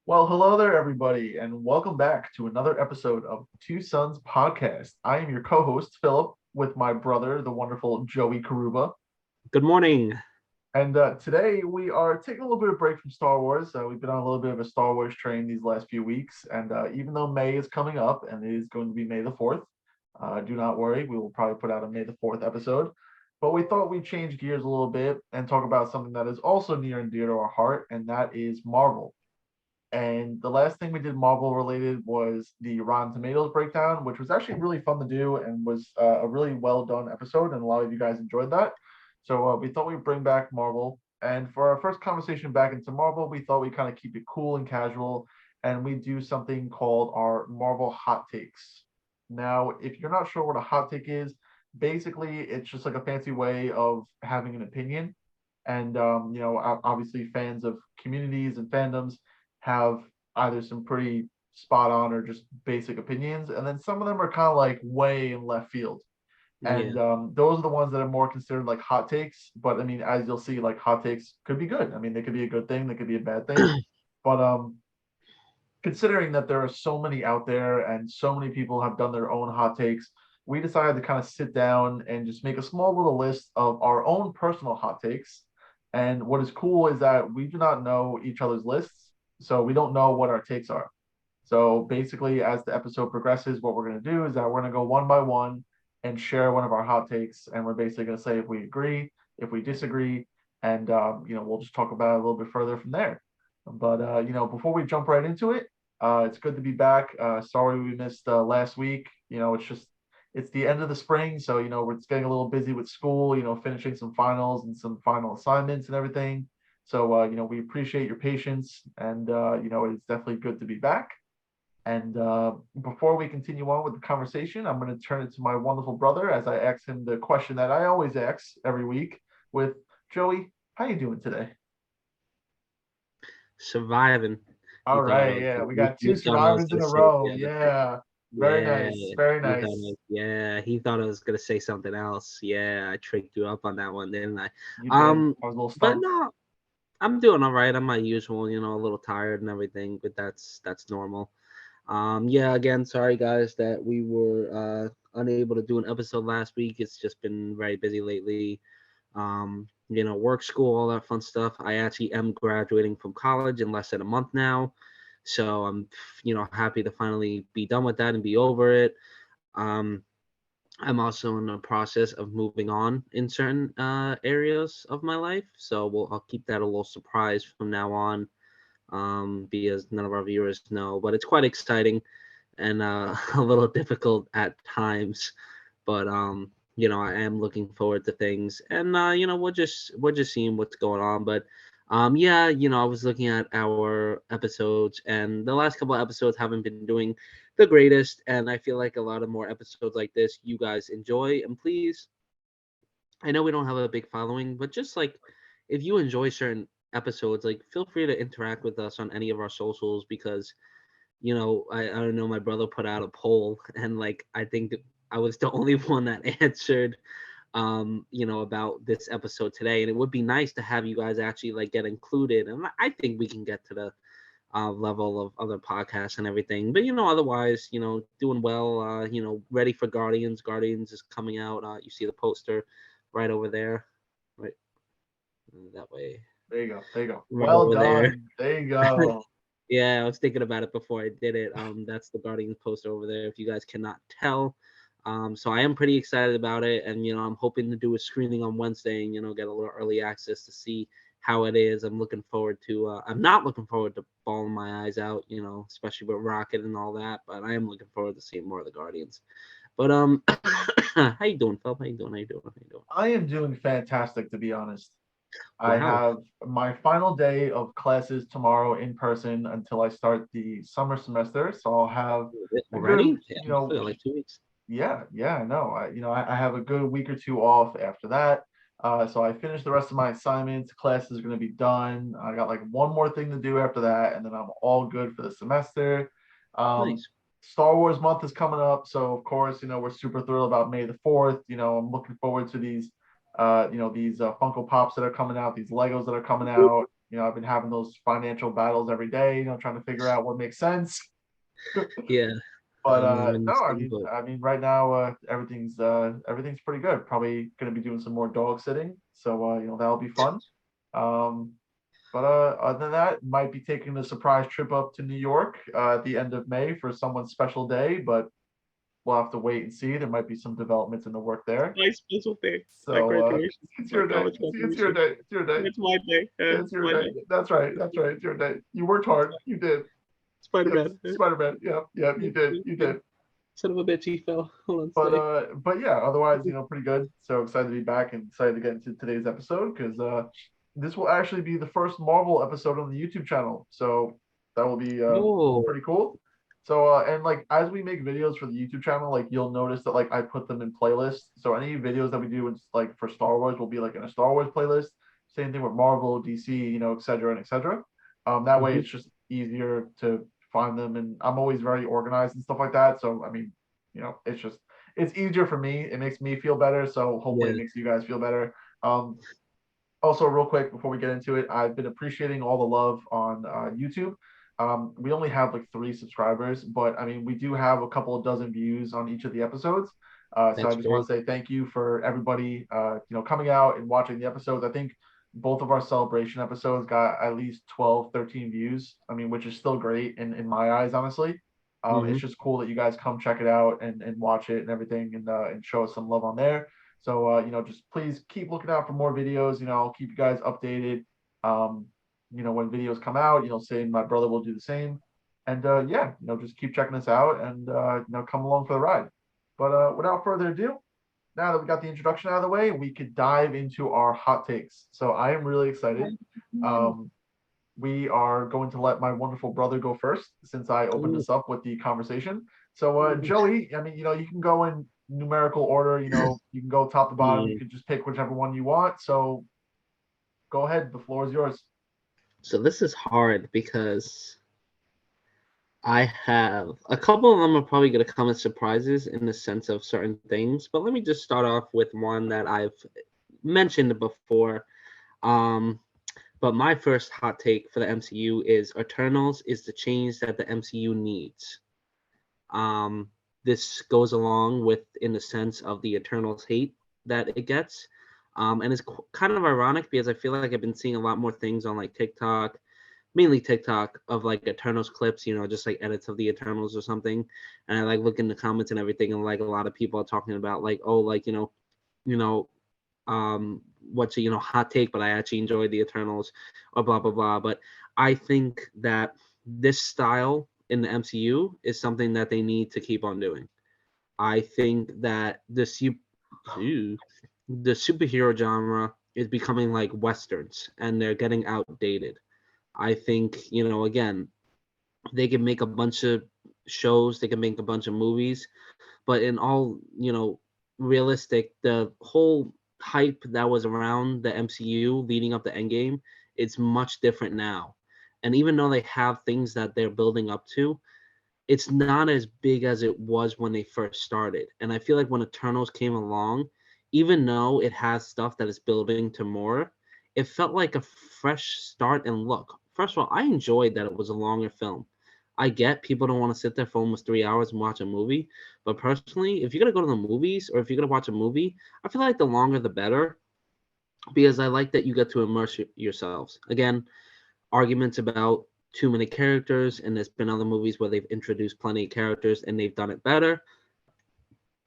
Well, hello there, everybody, and welcome back to another episode of Two Sons Podcast. I am your co-host, Philip, with my brother, the wonderful Joey Karuba. Good morning. And today we are taking a little bit of break from Star Wars. We've been on a little bit of a Star Wars train these last few weeks, and even though May is coming up and it is going to be May the 4th, do not worry, we will probably put out a May the 4th episode. But we thought we'd change gears a little bit and talk about something that is also near and dear to our heart, and that is Marvel. And the last thing we did Marvel related was the Rotten Tomatoes breakdown, which was actually really fun to do and was a really well done episode. And a lot of you guys enjoyed that. So we thought we'd bring back Marvel. And for our first conversation back into Marvel, we thought we'd kind of keep it cool and casual. And we do something called our Marvel hot takes. Now, if you're not sure what a hot take is, basically it's just like a fancy way of having an opinion. And, obviously fans of communities and fandoms have either some pretty spot on or just basic opinions, and then some of them are kind of like way in left field. And Yeah. those are the ones that are more considered like hot takes. But I mean, as you'll see, like hot takes could be good. I mean, they could be a good thing, they could be a bad thing. But considering that there are so many out there and so many people have done their own hot takes, we decided to kind of sit down and just make a small little list of our own personal hot takes. And what is cool is that we do not know each other's lists, so we don't know what our takes are. So basically, as the episode progresses, what we're going to do is that we're going to go one by one and share one of our hot takes, and we're basically going to say if we agree, if we disagree, and we'll just talk about it a little bit further from there. But before we jump right into it, it's good to be back. Sorry we missed last week. It's the end of the spring, so we're just getting a little busy with school. Finishing some finals and some final assignments and everything. So we appreciate your patience, and it's definitely good to be back. And before we continue on with the conversation, I'm going to turn it to my wonderful brother as I ask him the question that I always ask every week with Joey, how you doing today? Surviving. All He thought I right, was yeah, gonna, we he, got two he thought I was survivors in gonna a say, row. yeah, Yeah, very yeah. nice, very He thought nice. he thought I was gonna say something else. Yeah, I tricked you up on that one, didn't I? You did. Um, I was a little but stumped. no, I'm doing all right. I'm my usual, a little tired and everything, but that's normal. Yeah, again, sorry guys that we were unable to do an episode last week. It's just been very busy lately. Work, school, all that fun stuff. I actually am graduating from college in less than a month now. So I'm, happy to finally be done with that and be over it. Um, I'm also in the process of moving on in certain areas of my life. So I'll keep that a little surprise from now on, because none of our viewers know. But it's quite exciting and a little difficult at times. But I am looking forward to things, and we're just seeing what's going on. But yeah, I was looking at our episodes, and the last couple of episodes haven't been doing the greatest, and I feel like a lot of more episodes like this you guys enjoy. And please, I know we don't have a big following, but just like if you enjoy certain episodes, like feel free to interact with us on any of our socials because I don't know, my brother put out a poll and like I think I was the only one that answered about this episode today. And it would be nice to have you guys actually like get included. And I think we can get to the level of other podcasts and everything. But otherwise, doing well, ready for Guardians. Guardians is coming out. You see the poster right over there. Right that way. There you go. There you go. Right Well over there. done. There you go. Yeah, I was thinking about it before I did it. That's the Guardians poster over there. If you guys cannot tell, so I am pretty excited about it, and I'm hoping to do a screening on Wednesday, and get a little early access to see how it is. I'm looking forward to. I'm not looking forward to bawling my eyes out, especially with Rocket and all that. But I am looking forward to seeing more of the Guardians. But how you doing, Phil? How you doing? How you doing? How you doing? I am doing fantastic, to be honest. I Wow, have my final day of classes tomorrow in person until I start the summer semester. So I'll have a good, already? Yeah, we still got like 2 weeks. yeah, I know. I have a good week or two off after that. So I finished the rest of my assignments. Classes are going to be done. I got like one more thing to do after that, and then I'm all good for the semester. Um, Nice. Star Wars month is coming up, so of course, we're super thrilled about May the 4th. I'm looking forward to these Funko Pops that are coming out, these Legos that are coming out. I've been having those financial battles every day, trying to figure out what makes sense. Yeah, But I'm in the no, same boat. right now everything's pretty good. Probably gonna be doing some more dog sitting, so that'll be fun. Um, but other than that, might be taking a surprise trip up to New York at the end of May for someone's special day, but we'll have to wait and see. There might be some developments in the work there. My special day, my So graduation, it's my your day. college It's your graduation. day. It's your day. It's my day. It's It's your my day. day. That's right. That's right. It's your day. You worked hard. You did. Yes, Spider-Man. Spider-Man. Yeah, yeah, you did. You did. Son of a bitch, he fell. Hold on, But stay. yeah, otherwise, pretty good. So excited to be back and excited to get into today's episode because this will actually be the first Marvel episode on the YouTube channel. So that will be Oh, pretty cool. So and like as we make videos for the YouTube channel, like you'll notice that like I put them in playlists. So any videos that we do like for Star Wars will be like in a Star Wars playlist. Same thing with Marvel, DC, et cetera, and et cetera. That way mhm. it's just easier to find them, and I'm always very organized and stuff like that. So I mean, it's easier for me. It makes me feel better. So hopefully Yeah, it makes you guys feel better. Um, Also, real quick before we get into it, I've been appreciating all the love on YouTube. We only have like 3 subscribers, but I mean, we do have a couple of dozen views on each of the episodes. So I that's just want great. to say thank you for everybody, coming out and watching the episodes. I think both of our celebration episodes got at least 12, 13 views. I mean, which is still great in my eyes, honestly. It's Hmm. just cool that you guys come check it out and watch it and everything and show us some love on there. So just please keep looking out for more videos. I'll keep you guys updated. Um, when videos come out, say my brother will do the same. And yeah, just keep checking us out and come along for the ride. But without further ado, now that we got the introduction out of the way, we could dive into our hot takes. So I am really excited. Um, we are going to let my wonderful brother go first since I opened Ooh, this up with the conversation. So, ooh. Joey, I mean, you can go in numerical order. You can go top to bottom. You Mm. can just pick whichever one you want. So, go ahead. The floor is yours. So this is hard because I have a couple of them are probably going to come as surprises in the sense of certain things. But let me just start off with one that I've mentioned before. Um, but my first hot take for the MCU is Eternals is the change that the MCU needs. Um, this goes along with in the sense of the Eternals hate that it gets. And it's kind of ironic because I feel like I've been seeing a lot more things on like TikTok, mainly TikTok, of like Eternals clips, just like edits of the Eternals or something. And I like look in the comments and everything, and like a lot of people are talking about like, oh, like you know, what's a hot take, but I actually enjoyed the Eternals, or blah blah blah. But I think that this style in the MCU is something that they need to keep on doing. I think that the superhero genre is becoming like westerns, and they're getting outdated. I think again, they can make a bunch of shows, they can make a bunch of movies, but in all realistic, the whole hype that was around the MCU leading up to Endgame, it's much different now. And even though they have things that they're building up to, it's not as big as it was when they first started. And I feel like when Eternals came along, even though it has stuff that is building to more, it felt like a fresh start and look. First of all, I enjoyed that it was a longer film. I get people don't want to sit there for almost 3 hours and watch a movie, but personally, if you're gonna go to the movies or if you're gonna watch a movie, I feel like the longer the better because I like that you get to immerse yourselves. Again, arguments about too many characters, and there's been other movies where they've introduced plenty of characters and they've done it better.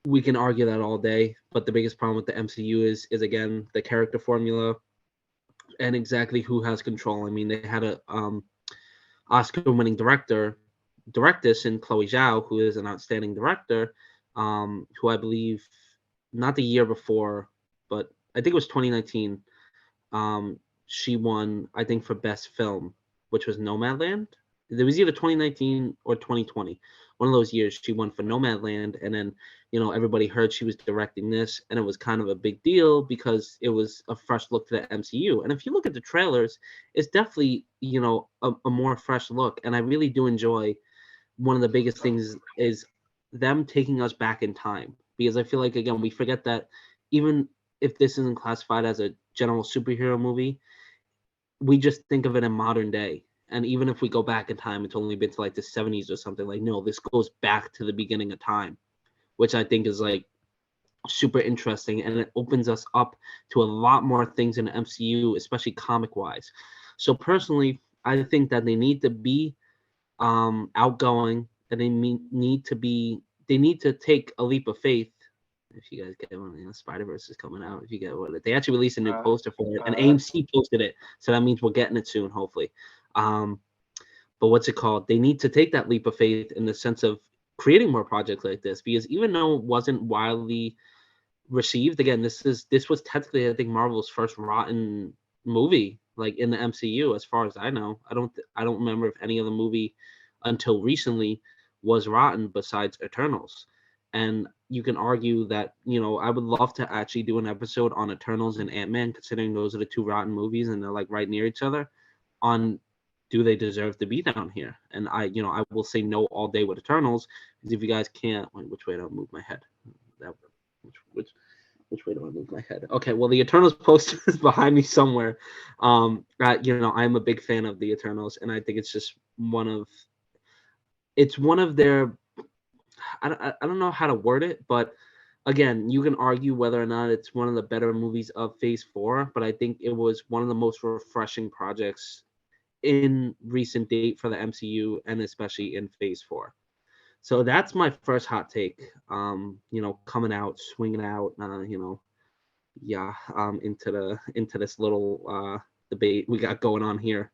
We can argue that all day, but the biggest problem with the MCU is again the character formula and exactly who has control. I mean, they had a Oscar-winning direct this in Chloe Zhao, who is an outstanding director, who I believe not the year before, but I think it was 2019. She won, I think, for best film, which was Nomadland. It was either 2019 or 2020. One of those years, she won for Nomadland, and then everybody heard she was directing this, and it was kind of a big deal because it was a fresh look to the MCU. And if you look at the trailers, it's definitely a more fresh look, and I really do enjoy. One of the biggest things is them taking us back in time because I feel like again we forget that even if this isn't classified as a general superhero movie, we just think of it in modern day. And even if we go back in time, it's only been to like the 70s or something. Like, no, this goes back to the beginning of time, which I think is like super interesting, and it opens us up to a lot more things in the MCU, especially comic wise. So personally, I think that they need to be outgoing, and they need to take a leap of faith. If you guys get one, Spider Verse is coming out. If you get one, they actually released a new poster for it, and AMC posted it, so that means we're getting it soon, hopefully. But what's it called? They need to take that leap of faith in the sense of creating more projects like this, because even though it wasn't widely received, again, this was technically, I think, Marvel's first rotten movie, like in the MCU, as far as I know. I don't remember if any other movie until recently was rotten besides Eternals. And you can argue that, I would love to actually do an episode on Eternals and Ant-Man, considering those are the two rotten movies and they're like right near each other, on do they deserve to be down here? And I will say no all day with Eternals, because if you guys can't, wait, which way do I move my head? That which way do I move my head? Okay, well, the Eternals poster is behind me somewhere. I'm a big fan of the Eternals, and I think it's just one of their. I don't know how to word it, but again, you can argue whether or not it's one of the better movies of Phase 4, but I think it was one of the most refreshing projects in recent date for the MCU, and especially in Phase 4. So that's my first hot take. Coming out, swinging out, into this little debate we got going on here.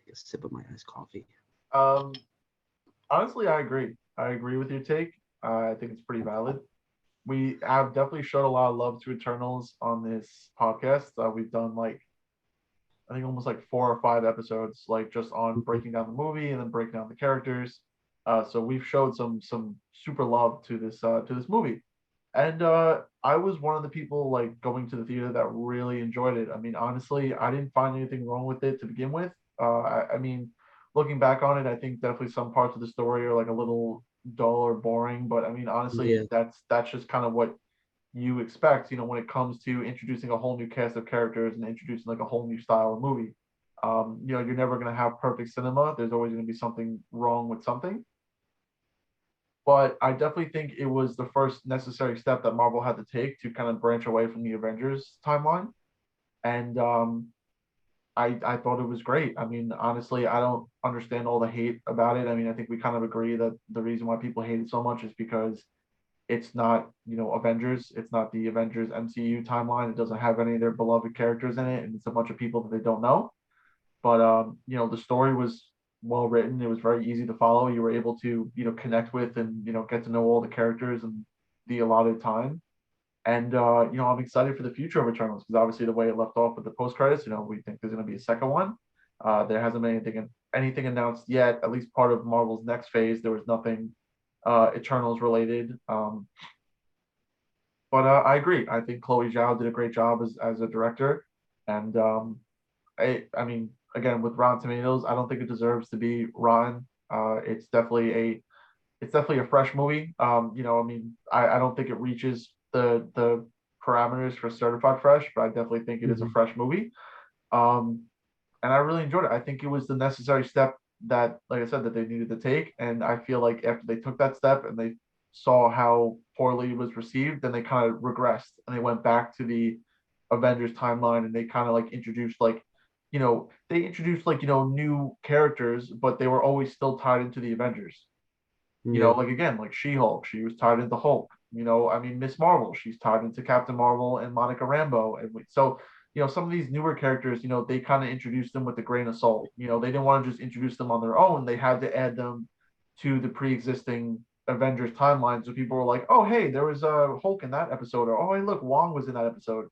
Take a sip of my iced coffee. Honestly, I agree. I agree with your take. I think it's pretty valid. We have definitely showed a lot of love to Eternals on this podcast. We've done I think almost 4 or 5 episodes, just on breaking down the movie and then breaking down the characters. So we've showed some super love to this movie, and I was one of the people going to the theater that really enjoyed it. I mean, honestly, I didn't find anything wrong with it to begin with. I mean, looking back on it, I think definitely some parts of the story are a little dull or boring, but I mean, honestly, Yeah. that's just kind of what you expect, when it comes to introducing a whole new cast of characters and introducing a whole new style of movie. You're never going to have perfect cinema. There's always going to be something wrong with something. But I definitely think it was the first necessary step that Marvel had to take to kind of branch away from the Avengers timeline. And I thought it was great. I mean, honestly, I don't understand all the hate about it. I mean, I think we kind of agree that the reason why people hate it so much is because it's not, Avengers. It's not the Avengers MCU timeline. It doesn't have any of their beloved characters in it, and it's a bunch of people that they don't know. But the story was well written. It was very easy to follow. You were able to, connect with and get to know all the characters in the allotted time. And I'm excited for the future of Eternals, because obviously the way it left off with the post credits, we think there's going to be a second one. There hasn't been anything announced yet. At least part of Marvel's next phase, there was nothing Eternals related. But I agree. I think Chloe Zhao did a great job as a director, and I mean, again, with Rotten Tomatoes, I don't think it deserves to be rotten. It's definitely a fresh movie. I mean, I don't think it reaches the parameters for certified fresh, but I definitely think it is a fresh movie. And I really enjoyed it. I think it was the necessary step that, like I said, that they needed to take. And I feel like after they took that step and they saw how poorly it was received, then they kind of regressed and they went back to the Avengers timeline, and they kind of introduced new characters, but they were always still tied into the Avengers. Again, She-Hulk, she was tied into Hulk. I mean, Miss Marvel, she's tied into Captain Marvel and Monica Rambeau. And so, some of these newer characters, they kind of introduced them with a grain of salt. They didn't want to just introduce them on their own. They had to add them to the pre-existing Avengers timeline. So people were like, oh, hey, there was a Hulk in that episode. Or, oh, hey, look, Wong was in that episode.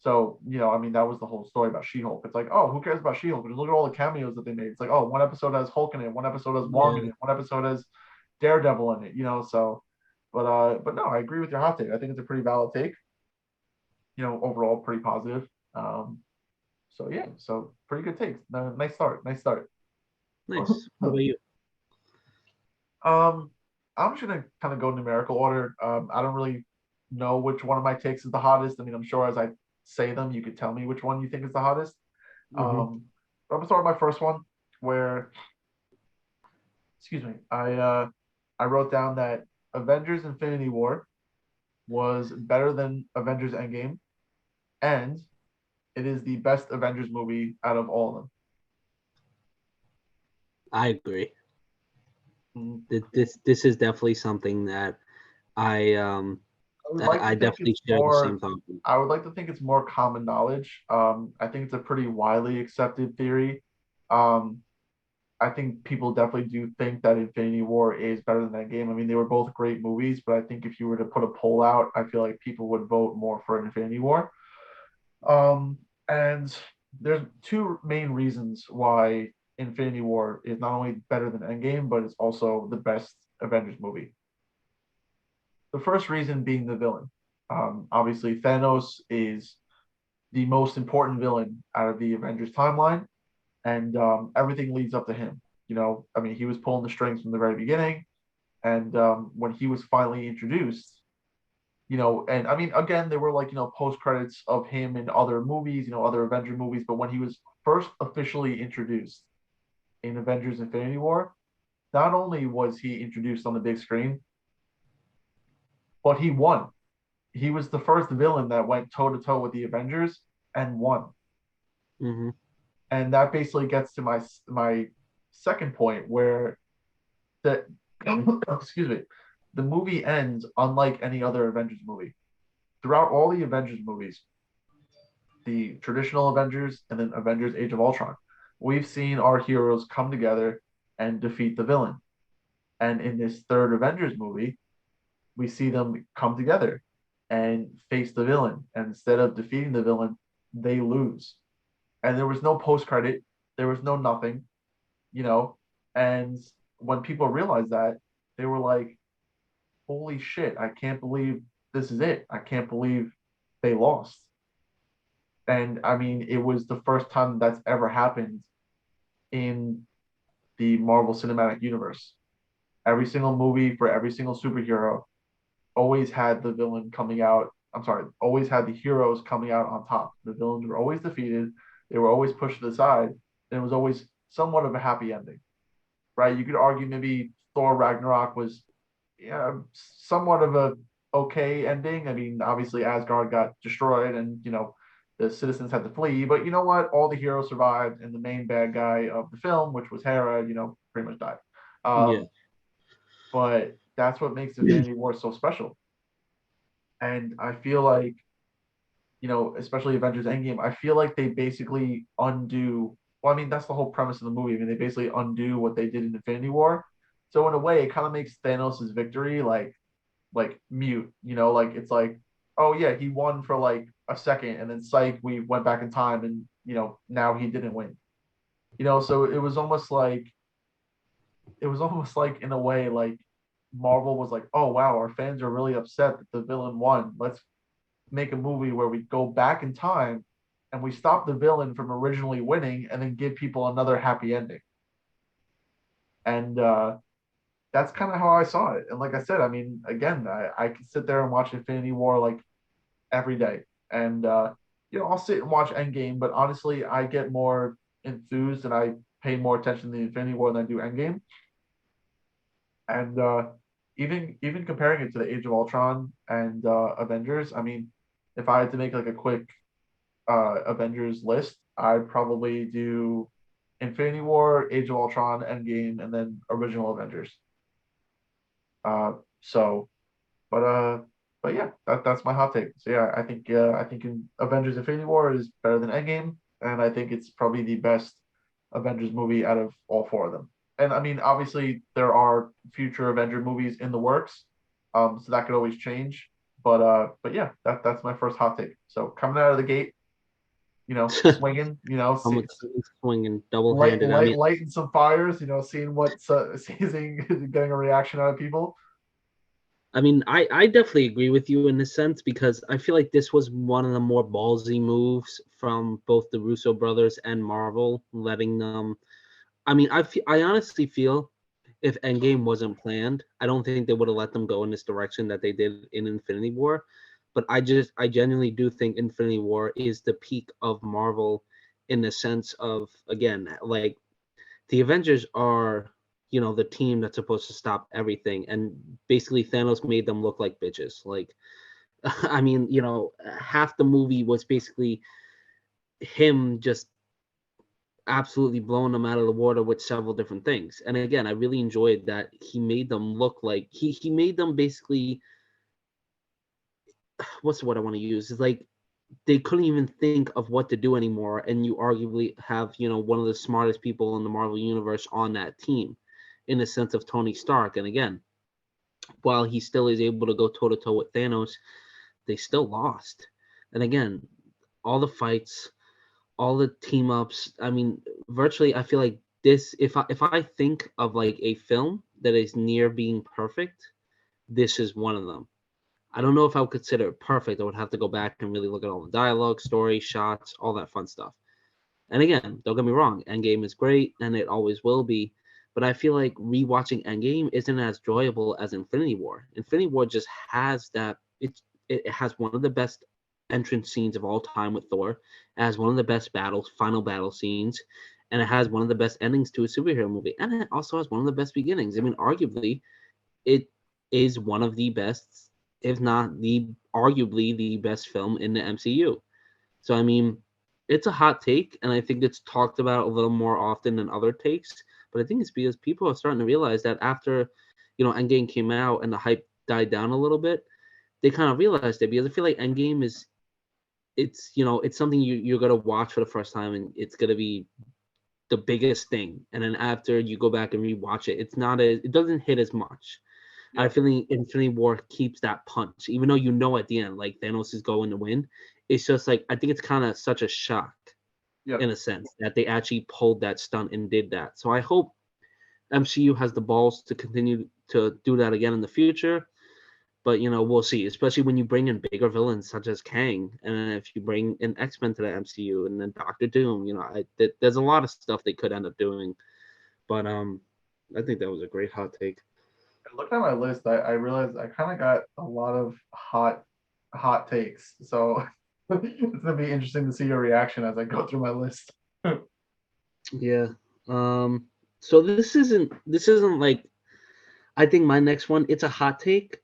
So, I mean, that was the whole story about She-Hulk. It's like, oh, who cares about She-Hulk? Just look at all the cameos that they made. It's like, oh, one episode has Hulk in it, one episode has Wong in it, one episode has Daredevil in it, so but no, I agree with your hot take. I think it's a pretty valid take. Overall pretty positive. So yeah, so pretty good takes. Nice start. Nice. How about you? I'm just gonna kind of go numerical order. I don't really know which one of my takes is the hottest. I mean, I'm sure as I say them, you could tell me which one you think is the hottest. I'm gonna start with my first one, where, excuse me, I wrote down that Avengers Infinity War was better than Avengers Endgame, and it is the best Avengers movie out of all of I agree. them. This is definitely something that I I would like to I think definitely it's share the more. same thought. I would like to think it's more common knowledge. I think it's a pretty widely accepted theory. Um, I think people definitely do think that Infinity War is better than that game. I mean, they were both great movies, but I think if you were to put a poll out, I feel like people would vote more for Infinity War. Um, and there's two main reasons why Infinity War is not only better than Endgame, but it's also the best Avengers movie. The first reason being the villain. Obviously, Thanos is the most important villain out of the Avengers timeline, and everything leads up to him. I mean, he was pulling the strings from the very beginning, and when he was finally introduced, and I mean, again, there were like post credits of him in other movies, other Avenger movies, but when he was first officially introduced in Avengers Infinity War, not only was he introduced on the big screen, but he won. He was the first villain that went toe to toe with the Avengers and won. Mm-hmm. And that basically gets to my second point, where the excuse me, the movie ends unlike any other Avengers movie. Throughout all the Avengers movies, the traditional Avengers and then Avengers Age of Ultron, we've seen our heroes come together and defeat the villain. And in this third Avengers movie, we see them come together and face the villain. And instead of defeating the villain, they lose. And there was no post credit, there was no nothing, you know. And when people realized that, they were like, holy shit, I can't believe this is it. I can't believe they lost. And I mean, it was the first time that's ever happened in the Marvel Cinematic Universe. Every single movie for every single superhero always had the villain coming out. I'm sorry, always had the heroes coming out on top. The villains were always defeated. They were always pushed to the side. And it was always somewhat of a happy ending, right? You could argue maybe Thor Ragnarok was, yeah, somewhat of a okay ending. I mean, obviously Asgard got destroyed, and the citizens had to flee. But you know what? All the heroes survived, and the main bad guy of the film, which was Hera, pretty much died. Yeah. But that's what makes Infinity War so special. And I feel like, especially Avengers Endgame, I feel like they basically undo. Well, I mean, that's the whole premise of the movie. I mean, they basically undo what they did in Infinity War. So in a way, it kind of makes Thanos' victory like mute. Like it's like, oh yeah, he won for like a second, and then psych, we went back in time, and now he didn't win. So it was almost like in a way like Marvel was like, oh wow, our fans are really upset that the villain won. Let's make a movie where we go back in time and we stop the villain from originally winning and then give people another happy ending. And that's kind of how I saw it. And like I said, I mean, again, I can sit there and watch Infinity War like every day. And I'll sit and watch Endgame, but honestly, I get more enthused and I pay more attention to the Infinity War than I do Endgame. And even comparing it to the Age of Ultron and Avengers, I mean, if I had to make like a quick Avengers list, I'd probably do Infinity War, Age of Ultron, Endgame, and then original Avengers. So, but yeah, that's my hot take. So yeah, I think in Avengers Infinity War is better than Endgame, and I think it's probably the best Avengers movie out of all four of them. And I mean, obviously there are future Avenger movies in the works, so that could always change. But yeah, that's my first hot take. So coming out of the gate, swinging, I'm swinging double-handed. I mean, lighting some fires, seeing seeing getting a reaction out of people. I definitely agree with you in this sense, because I feel like this was one of the more ballsy moves from both the Russo brothers and Marvel, letting them. I mean, I honestly feel if Endgame wasn't planned, I don't think they would have let them go in this direction that they did in Infinity War. But I genuinely do think Infinity War is the peak of Marvel in the sense of, again, like the Avengers are, the team that's supposed to stop everything, and basically Thanos made them look like bitches. Like, I mean, half the movie was basically him just absolutely blowing them out of the water with several different things. And again, I really enjoyed that he made them look like he made them basically, what's the word I want to use? Is like they couldn't even think of what to do anymore, and you arguably have one of the smartest people in the Marvel universe on that team, in the sense of Tony Stark. And again, while he still is able to go toe to toe with Thanos, they still lost. And again, all the fights, all the team ups. I mean, virtually, I feel like this. If I think of like a film that is near being perfect, this is one of them. I don't know if I would consider it perfect. I would have to go back and really look at all the dialogue, story, shots, all that fun stuff. And again, don't get me wrong, Endgame is great and it always will be. But I feel like rewatching Endgame isn't as enjoyable as Infinity War. Infinity War just has that. It has one of the best entrance scenes of all time with Thor. It has one of the best final battle scenes, and it has one of the best endings to a superhero movie. And it also has one of the best beginnings. I mean, arguably, it is one of the best, if not the arguably the best film in the MCU. So I mean, it's a hot take, and I think it's talked about a little more often than other takes. But I think it's because people are starting to realize that after, Endgame came out and the hype died down a little bit, they kind of realized it, because I feel like Endgame is, it's something you're gonna watch for the first time, and it's gonna be the biggest thing. And then after you go back and rewatch it, it doesn't hit as much. Yeah. I feel like Infinity War keeps that punch, even though at the end, like, Thanos is going to win. It's just like, I think it's kind of such a shock, Yeah. in a sense, that they actually pulled that stunt and did that. So I hope MCU has the balls to continue to do that again in the future. But we'll see. Especially when you bring in bigger villains such as Kang, and if you bring in X-Men to the MCU, and then Doctor Doom. There's a lot of stuff they could end up doing. But I think that was a great hot take. Looking at my list, I realized I kind of got a lot of hot takes. So it's gonna be interesting to see your reaction as I go through my list. Yeah. So this isn't like, I think my next one, it's a hot take,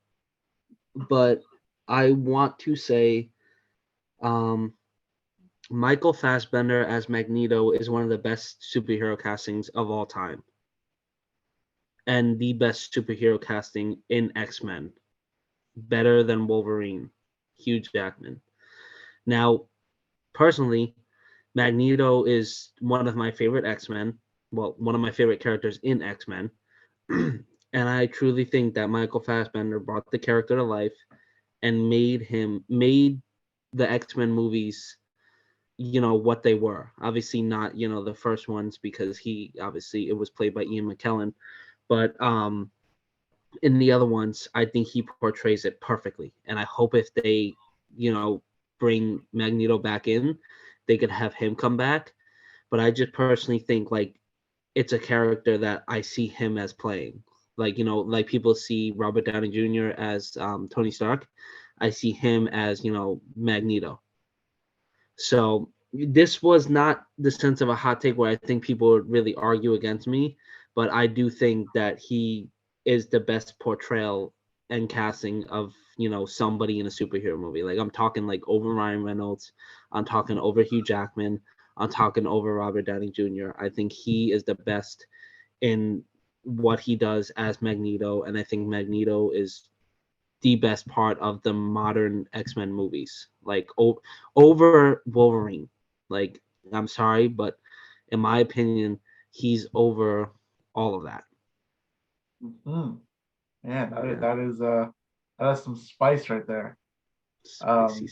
but I want to say Michael Fassbender as Magneto is one of the best superhero castings of all time, and the best superhero casting in X-Men, better than Wolverine, Hugh Jackman. Now, personally, Magneto is one of my favorite X-Men, well, one of my favorite characters in X-Men. And I truly think that Michael Fassbender brought the character to life and made the X-Men movies, what they were. Obviously not, the first ones, because it was played by Ian McKellen. But in the other ones, I think he portrays it perfectly. And I hope if they, bring Magneto back in, they could have him come back. But I just personally think, like, it's a character that I see him as playing. Like, like people see Robert Downey Jr. as Tony Stark. I see him as, Magneto. So this was not the sense of a hot take where I think people would really argue against me, but I do think that he is the best portrayal and casting of, somebody in a superhero movie. Like, I'm talking like over Ryan Reynolds, I'm talking over Hugh Jackman, I'm talking over Robert Downey Jr. I think he is the best in what he does as Magneto, and I think Magneto is the best part of the modern X-Men movies, like over Wolverine. Like, I'm sorry, but in my opinion, he's over all of that. Mm-hmm. Man, Yeah. that is some spice right there. Spicy.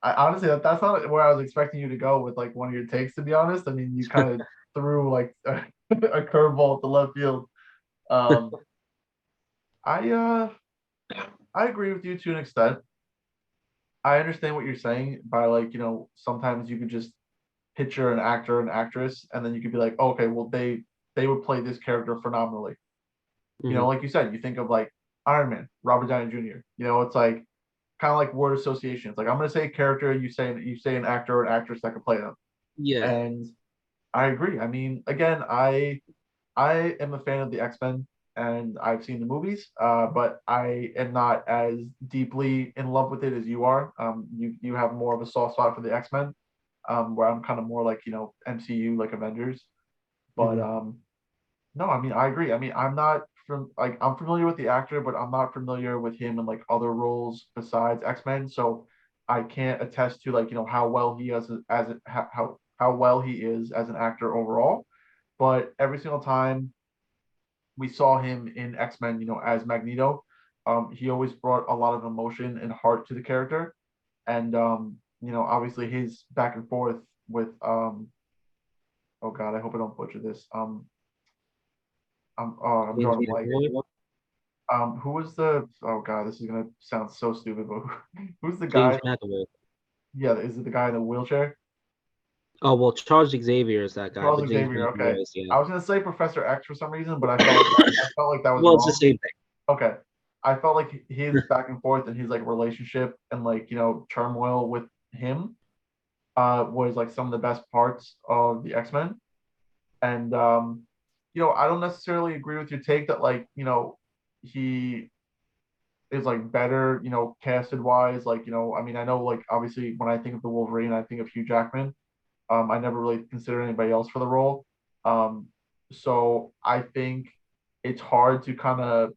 I honestly, that's not where I was expecting you to go with like one of your takes, to be honest. I mean, you kind of threw like a curveball at the left field. Um, I agree with you to an extent. I understand what you're saying by, like, sometimes you could just picture an actor and actress, and then you could be like, oh, okay, well, they would play this character phenomenally. Mhm. Like you said, you think of like Iron Man, Robert Downey Jr. It's like kind of like word association. It's like, I'm gonna say a character, you say an actor or an actress that could play them. Yeah. And I agree. I mean, again, I am a fan of the X-Men and I've seen the movies, but I am not as deeply in love with it as you are. You have more of a soft spot for the X-Men, where I'm kind of more like, MCU, like Avengers. But Mhm. no, I mean, I agree. I mean, I'm not from like I'm familiar with the actor, but I'm not familiar with him in like other roles besides X-Men. So I can't attest to like, how well he is how well he is as an actor overall. But every single time we saw him in X-Men, as Magneto, he always brought a lot of emotion and heart to the character. And obviously his back and forth with oh God, I hope I don't butcher this. I'm James drawing a blank. McAvoy? Who was the? Oh God, this is gonna sound so stupid, but who's the James guy? McAvoy. Yeah, is it the guy in the wheelchair? Oh well, Charles Xavier is that guy, but Charles James Xavier. Okay, McAvoy is I was gonna say Professor X for some reason, but I felt like that was Well, it's the wrong. same thing. Okay, I felt like his back and forth and his like relationship and like turmoil with him was like some of the best parts of the X-Men. And I don't necessarily agree with your take that like he is like better, casted wise. Like, I mean, I know like obviously when I think of the Wolverine, I think of Hugh Jackman. I never really considered anybody else for the role. Um, so I think it's hard to kind of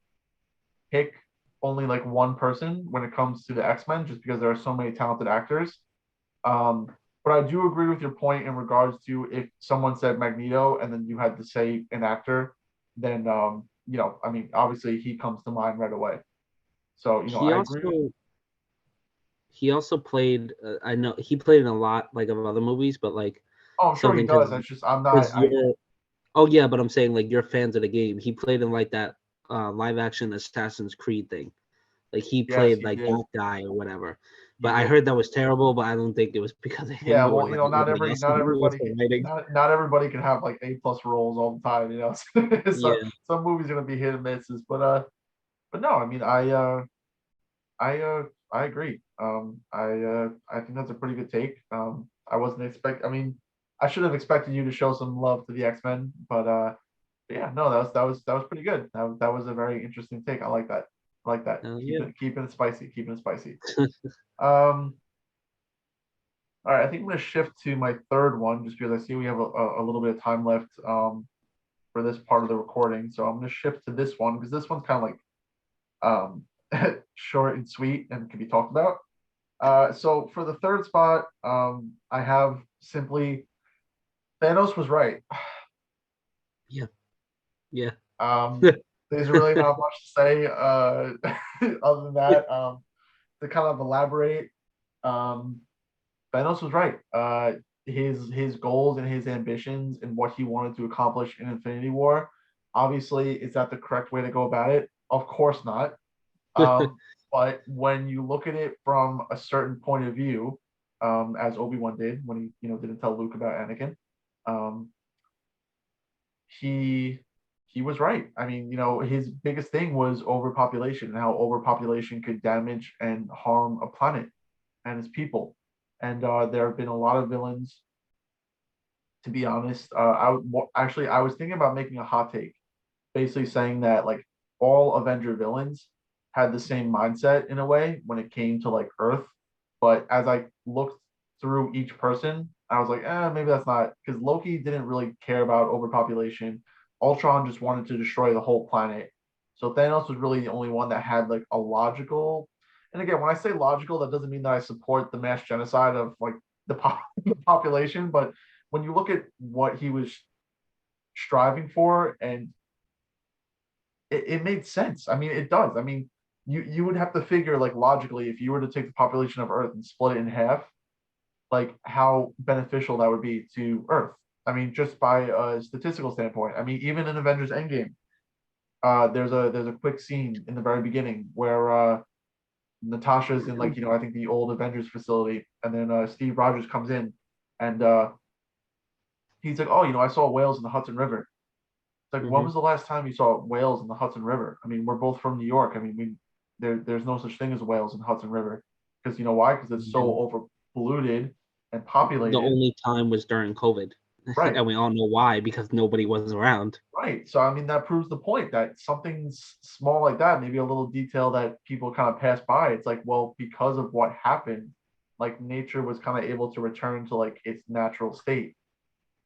pick only like one person when it comes to the X-Men, just because there are so many talented actors. Um, but I do agree with your point in regards to if someone said Magneto and then you had to say an actor, then I mean, obviously he comes to mind right away. So, He I agree. also he also played. I know he played in a lot like of other movies, but like Oh, I'm sure he something does. It's just I'm not. because you're. Oh yeah, but I'm saying like you're fans of the game. He played in like that live action Assassin's Creed thing. Like he Yes, played he like did. that guy or whatever. He But I did. heard that was terrible. But I don't think it was because of Yeah, him or well, like not anybody every else. It was the writing. not everybody can have like A+ roles all the time. So Yeah. some movies are gonna be hit and misses, but no, I mean, I agree. I think that's a pretty good take. I wasn't expect. I mean, I should have expected you to show some love to the X-Men, but yeah, no, that was pretty good. That was a very interesting take. I like that. I like that. Yeah. Keeping it spicy. Keeping it spicy. Um, all right, I think I'm gonna shift to my third one just because I see we have a little bit of time left for this part of the recording. So I'm gonna shift to this one because this one's kind of like short and sweet and can be talked about. So for the third spot, I have simply Thanos was right. Yeah. Yeah. There's really not much to say other than that. To kind of elaborate, um, Thanos was right. His goals and his ambitions and what he wanted to accomplish in Infinity War. Obviously, is that the correct way to go about it? Of course not. Um, but when you look at it from a certain point of view, as Obi-Wan did when he didn't tell Luke about Anakin, um, he he was right. I mean, his biggest thing was overpopulation and how overpopulation could damage and harm a planet and its people. And there have been a lot of villains. To be honest, actually I was thinking about making a hot take, basically saying that like all Avenger villains had the same mindset in a way when it came to like Earth. But as I looked through each person, I was like, maybe that's not because Loki didn't really care about overpopulation. Ultron just wanted to destroy the whole planet. So Thanos was really the only one that had like a logical. And again, when I say logical, that doesn't mean that I support the mass genocide of like the population. But when you look at what he was striving for and it made sense. I mean, it does. I mean, you would have to figure like logically if you were to take the population of Earth and split it in half, like how beneficial that would be to Earth. I mean, just by a statistical standpoint. I mean, even in Avengers Endgame, there's a quick scene in the very beginning where Natasha's in like I think the old Avengers facility, and then Steve Rogers comes in, and he's like, oh, I saw whales in the Hudson River. It's like, when Hmm. was the last time you saw whales in the Hudson River? I mean, we're both from New York. I mean, there's no such thing as whales in the Hudson River because you know why? Because it's so Yeah. over polluted and populated. The only time was during COVID. Right. And we all know why, because nobody was around. Right. So I mean that proves the point that something small like that, maybe a little detail that people kind of pass by, it's like, well, because of what happened, like nature was kind of able to return to like its natural state.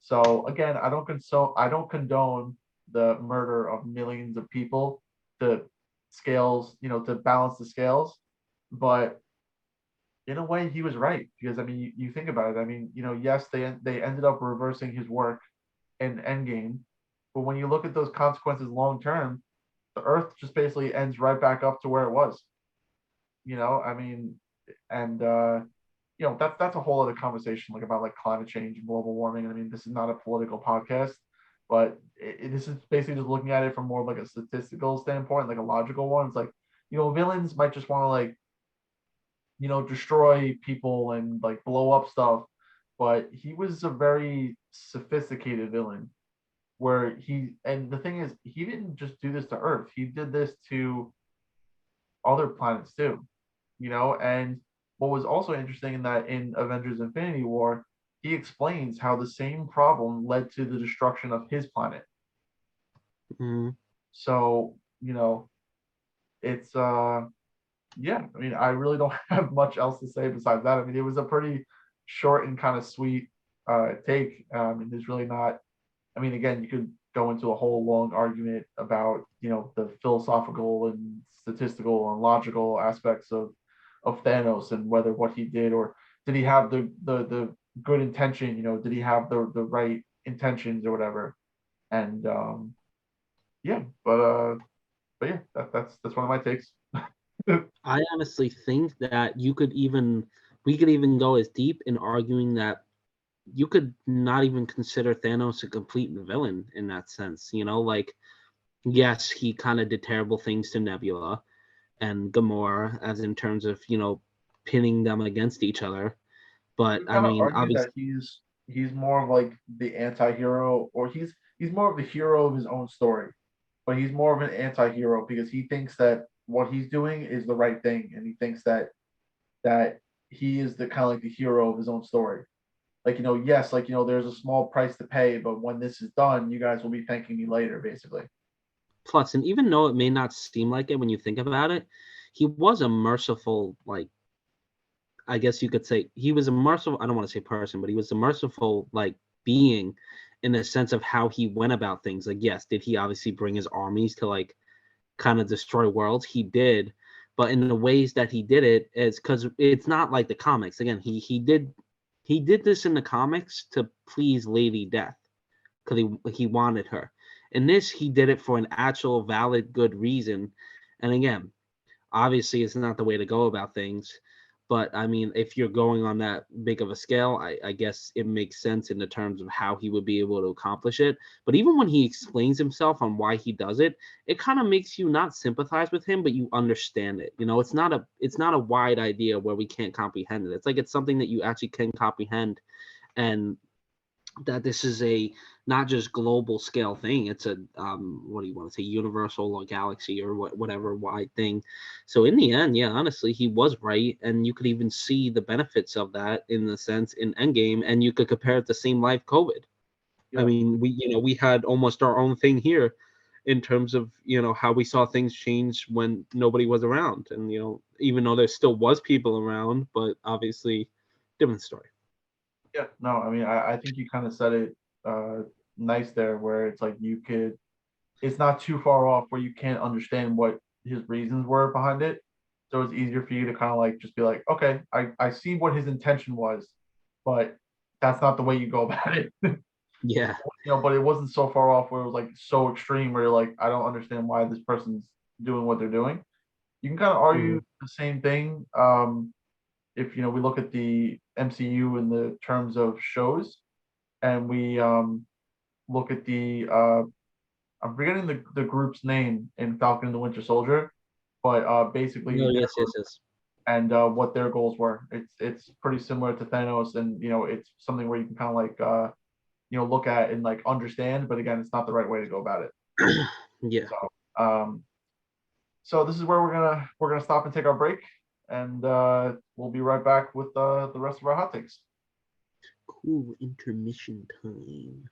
So again, I don't condone the murder of millions of people to scales, to balance the scales. But in a way, he was right because I mean, you think about it. I mean, yes, they ended up reversing his work in Endgame, but when you look at those consequences long term, the Earth just basically ends right back up to where it was. I mean, and that's a whole other conversation, like about like climate change and global warming. I mean, this is not a political podcast, but this is basically just looking at it from more of like a statistical standpoint, like a logical one. It's like, villains might just want to like, destroy people and like blow up stuff, but he was a very sophisticated villain where and the thing is, he didn't just do this to Earth, he did this to other planets too, and what was also interesting in that in Avengers Infinity War, he explains how the same problem led to the destruction of his planet. Mm-hmm. So, it's yeah, I mean, I really don't have much else to say besides that. I mean, it was a pretty short and kind of sweet take. And there's really not, I mean, again, you could go into a whole long argument about, the philosophical and statistical and logical aspects of Thanos and whether what he did, or did he have the good intention, did he have the right intentions or whatever. And yeah, but yeah, that's one of my takes. I honestly think that we could even go as deep in arguing that you could not even consider Thanos a complete villain in that sense. Like, yes, he kind of did terrible things to Nebula and Gamora, as in terms of, pinning them against each other. But You I kind of mean, argue obviously, that he's more of like the anti-hero, or he's more of the hero of his own story, but he's more of an anti-hero because he thinks that what he's doing is the right thing, and he thinks that he is the kind of like the hero of his own story. Like, yes, like, there's a small price to pay, but when this is done, you guys will be thanking me later, basically. plus, and even though it may not seem like it when you think about it, he was a merciful, like, I guess you could say he was a merciful, I don't want to say person, but he was a merciful, like, being in the sense of how he went about things. Like, yes, did he obviously bring his armies to, like, kind of destroy worlds? He did, but in the ways that he did it is because it's not like the comics. Again, he did this in the comics to please Lady Death because he wanted her. In this, he did it for an actual valid good reason. And again, obviously, it's not the way to go about things. But I mean, if you're going on that big of a scale, I guess it makes sense in the terms of how he would be able to accomplish it. But even when he explains himself on why he does it, it kind of makes you not sympathize with him, but you understand it. It's not a wide idea where we can't comprehend it. It's like it's something that you actually can comprehend, and that this is a not just global scale thing. It's a what do you want to say, universal or galaxy or whatever wide thing. So in the end, yeah, honestly, he was right, and you could even see the benefits of that in the sense in Endgame, and you could compare it to same life COVID. I Yeah. mean, we had almost our own thing here in terms of how we saw things change when nobody was around, and even though there still was people around, but obviously different story. Yeah, no, I mean, I think you kind of said it uh, nice there, where it's like it's not too far off where you can't understand what his reasons were behind it. So it's easier for you to kind of like just be like, okay, I see what his intention was, but that's not the way you go about it. Yeah. But it wasn't so far off where it was like so extreme where you're like, I don't understand why this person's doing what they're doing. You can kind of argue Mhm. the same thing. If we look at the MCU in the terms of shows, and we look at the I'm forgetting the group's name in Falcon and the Winter Soldier, but basically No, yes, yes, yes. and what their goals were. It's pretty similar to Thanos, and it's something where you can kind of like look at and like understand, but again, it's not the right way to go about it. Yeah. Um, so this is where we're gonna stop and take our break, and we'll be right back with the rest of our hot takes. Cool intermission time.